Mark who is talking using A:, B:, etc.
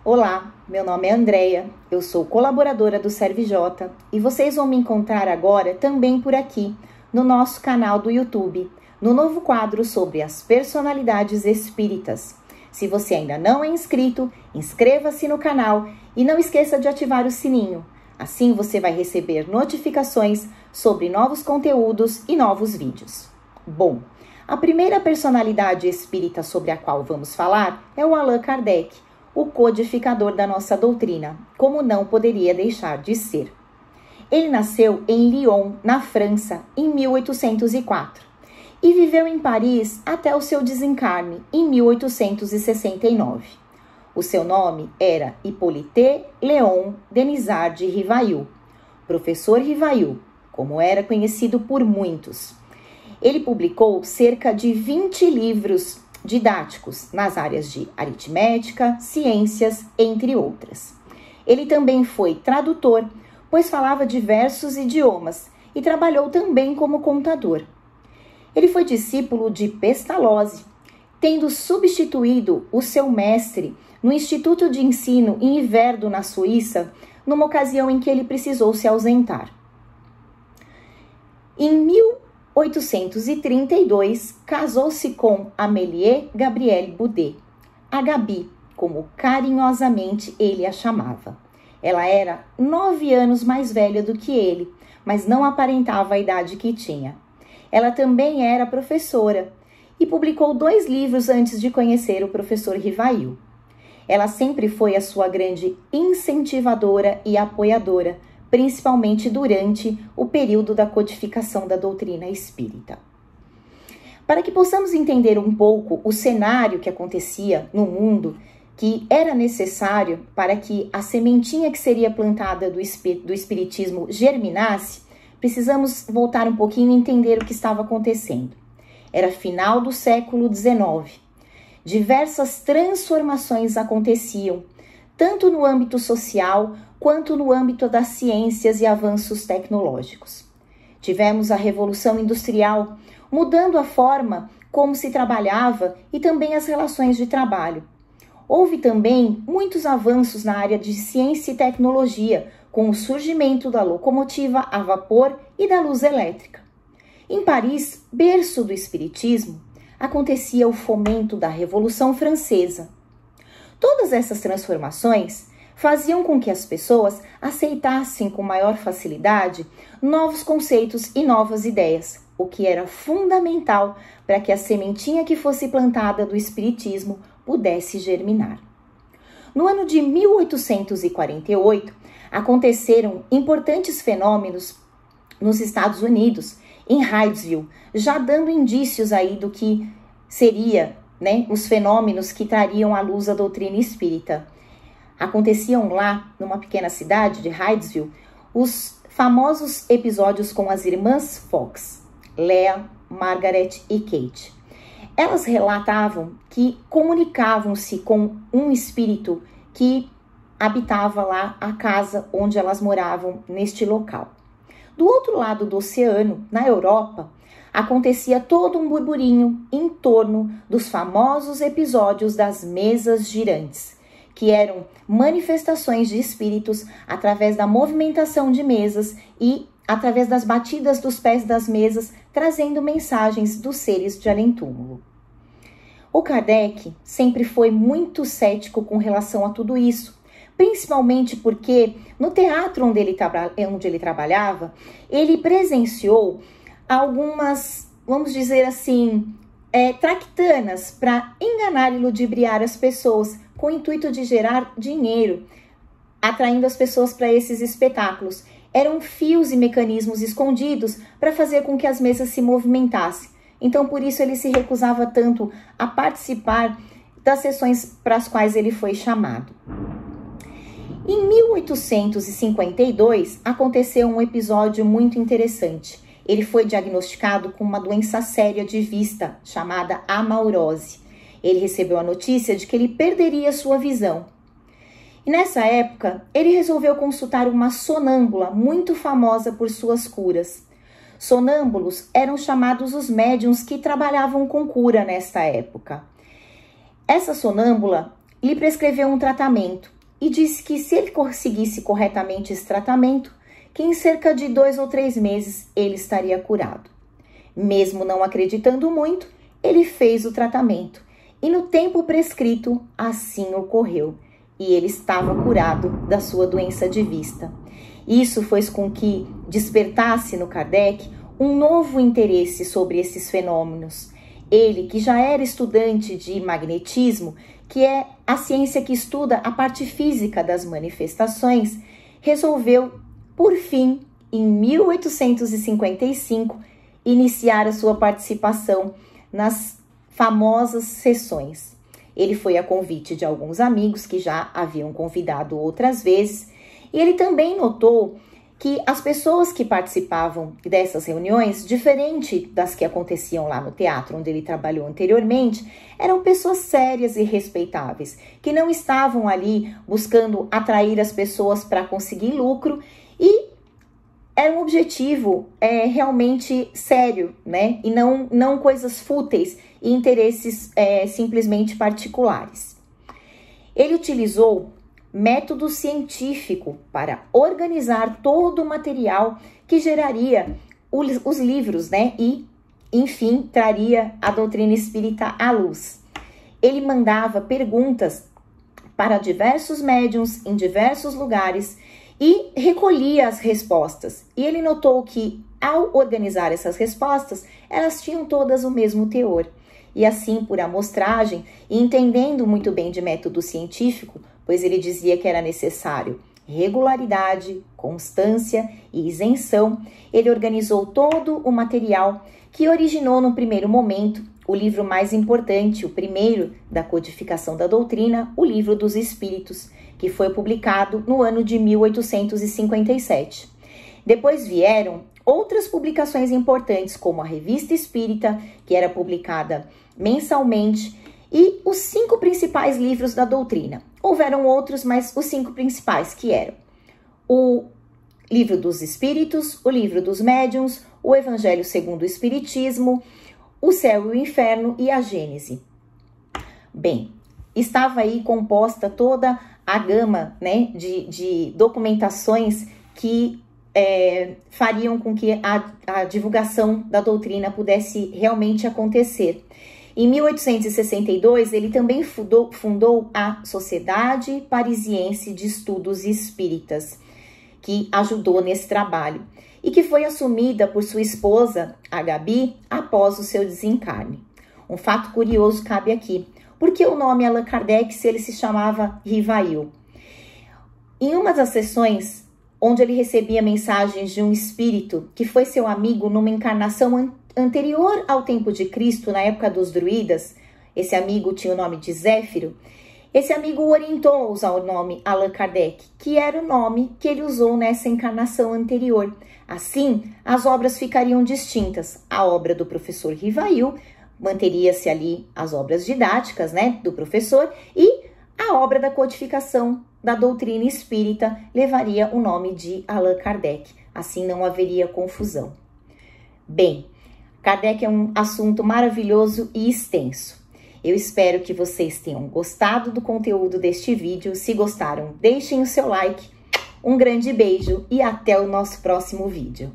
A: Olá, meu nome é Andreia, eu sou colaboradora do ServiJ e vocês vão me encontrar agora também por aqui, no nosso canal do YouTube, no novo quadro sobre as personalidades espíritas. Se você ainda não é inscrito, inscreva-se no canal e não esqueça de ativar o sininho. Assim você vai receber notificações sobre novos conteúdos e novos vídeos. Bom, a primeira personalidade espírita sobre a qual vamos falar é o Allan Kardec, o codificador da nossa doutrina, como não poderia deixar de ser. Ele nasceu em Lyon, na França, em 1804 e viveu em Paris até o seu desencarne, em 1869. O seu nome era Hippolyte Léon Denisard de Rivail, professor Rivail, como era conhecido por muitos. Ele publicou cerca de 20 livros didáticos nas áreas de aritmética, ciências, entre outras. Ele também foi tradutor, pois falava diversos idiomas e trabalhou também como contador. Ele foi discípulo de Pestalozzi, tendo substituído o seu mestre no Instituto de Ensino em Yverno, na Suíça, numa ocasião em que ele precisou se ausentar. Em 1832, casou-se com Amélie Gabrielle Boudet, a Gabi, como carinhosamente ele a chamava. Ela era 9 anos mais velha do que ele, mas não aparentava a idade que tinha. Ela também era professora e publicou 2 livros antes de conhecer o professor Rivail. Ela sempre foi a sua grande incentivadora e apoiadora, principalmente durante o período da codificação da doutrina espírita. Para que possamos entender um pouco o cenário que acontecia no mundo, que era necessário para que a sementinha que seria plantada do espiritismo germinasse, precisamos voltar um pouquinho e entender o que estava acontecendo. Era final do século XIX. Diversas transformações aconteciam, tanto no âmbito social quanto no âmbito das ciências e avanços tecnológicos. Tivemos a Revolução Industrial, mudando a forma como se trabalhava e também as relações de trabalho. Houve também muitos avanços na área de ciência e tecnologia, com o surgimento da locomotiva a vapor e da luz elétrica. Em Paris, berço do espiritismo, acontecia o fomento da Revolução Francesa. Todas essas transformações faziam com que as pessoas aceitassem com maior facilidade novos conceitos e novas ideias, o que era fundamental para que a sementinha que fosse plantada do espiritismo pudesse germinar. No ano de 1848, aconteceram importantes fenômenos nos Estados Unidos, em Hydesville, já dando indícios aí do que seria, os fenômenos que trariam à luz a doutrina espírita. Aconteciam lá, numa pequena cidade de Hydesville, os famosos episódios com as irmãs Fox, Leah, Margaret e Kate. Elas relatavam que comunicavam-se com um espírito que habitava lá a casa onde elas moravam neste local. Do outro lado do oceano, na Europa, acontecia todo um burburinho em torno dos famosos episódios das mesas girantes, que eram manifestações de espíritos através da movimentação de mesas e através das batidas dos pés das mesas, trazendo mensagens dos seres de além-túmulo. O Kardec sempre foi muito cético com relação a tudo isso, principalmente porque no teatro onde ele trabalhava, ele presenciou algumas, vamos dizer assim, traquitanas para enganar e ludibriar as pessoas com o intuito de gerar dinheiro, atraindo as pessoas para esses espetáculos. Eram fios e mecanismos escondidos para fazer com que as mesas se movimentassem. Então, por isso, ele se recusava tanto a participar das sessões para as quais ele foi chamado. Em 1852, aconteceu um episódio muito interessante. Ele foi diagnosticado com uma doença séria de vista, chamada amaurose. Ele recebeu a notícia de que ele perderia sua visão. E nessa época, ele resolveu consultar uma sonâmbula muito famosa por suas curas. Sonâmbulos eram chamados os médiuns que trabalhavam com cura nesta época. Essa sonâmbula lhe prescreveu um tratamento e disse que se ele conseguisse corretamente esse tratamento, que em cerca de 2 ou 3 meses ele estaria curado. Mesmo não acreditando muito, ele fez o tratamento e no tempo prescrito assim ocorreu e ele estava curado da sua doença de vista. Isso fez com que despertasse no Kardec um novo interesse sobre esses fenômenos. Ele, que já era estudante de magnetismo, que é a ciência que estuda a parte física das manifestações, resolveu, por fim, em 1855, iniciar a sua participação nas famosas sessões. Ele foi a convite de alguns amigos que já haviam convidado outras vezes, e ele também notou que as pessoas que participavam dessas reuniões, diferente das que aconteciam lá no teatro onde ele trabalhou anteriormente, eram pessoas sérias e respeitáveis, que não estavam ali buscando atrair as pessoas para conseguir lucro e era um objetivo realmente sério, né? E não coisas fúteis e interesses simplesmente particulares. Ele utilizou método científico para organizar todo o material que geraria os livros, né? E, enfim, traria a doutrina espírita à luz. Ele mandava perguntas para diversos médiuns em diversos lugares e recolhia as respostas. E ele notou que, ao organizar essas respostas, elas tinham todas o mesmo teor. E assim, por amostragem, e entendendo muito bem de método científico, pois ele dizia que era necessário regularidade, constância e isenção, ele organizou todo o material que originou no primeiro momento o livro mais importante, o primeiro da codificação da doutrina, o Livro dos Espíritos, que foi publicado no ano de 1857. Depois vieram outras publicações importantes, como a Revista Espírita, que era publicada mensalmente, e os 5 principais livros da doutrina. Houveram outros, mas os 5 principais, que eram o Livro dos Espíritos, o Livro dos Médiuns, o Evangelho segundo o Espiritismo, o Céu e o Inferno e a Gênese. Bem, estava aí composta toda a gama, né, de documentações que fariam com que a divulgação da doutrina pudesse realmente acontecer. Em 1862, ele também fundou a Sociedade Parisiense de Estudos Espíritas, que ajudou nesse trabalho e que foi assumida por sua esposa, a Gabi, após o seu desencarne. Um fato curioso cabe aqui. Por que o nome Allan Kardec se ele se chamava Rivail? Em uma das sessões, onde ele recebia mensagens de um espírito que foi seu amigo numa encarnação anterior ao tempo de Cristo, na época dos druidas, esse amigo tinha o nome de Zéfiro, esse amigo o orientou a usar o nome Allan Kardec, que era o nome que ele usou nessa encarnação anterior. Assim, as obras ficariam distintas. A obra do professor Rivail manteria-se ali as obras didáticas, né, do professor, e a obra da codificação da doutrina espírita levaria o nome de Allan Kardec. Assim não haveria confusão. Bem, Kardec é um assunto maravilhoso e extenso. Eu espero que vocês tenham gostado do conteúdo deste vídeo. Se gostaram, deixem o seu like. Um grande beijo e até o nosso próximo vídeo.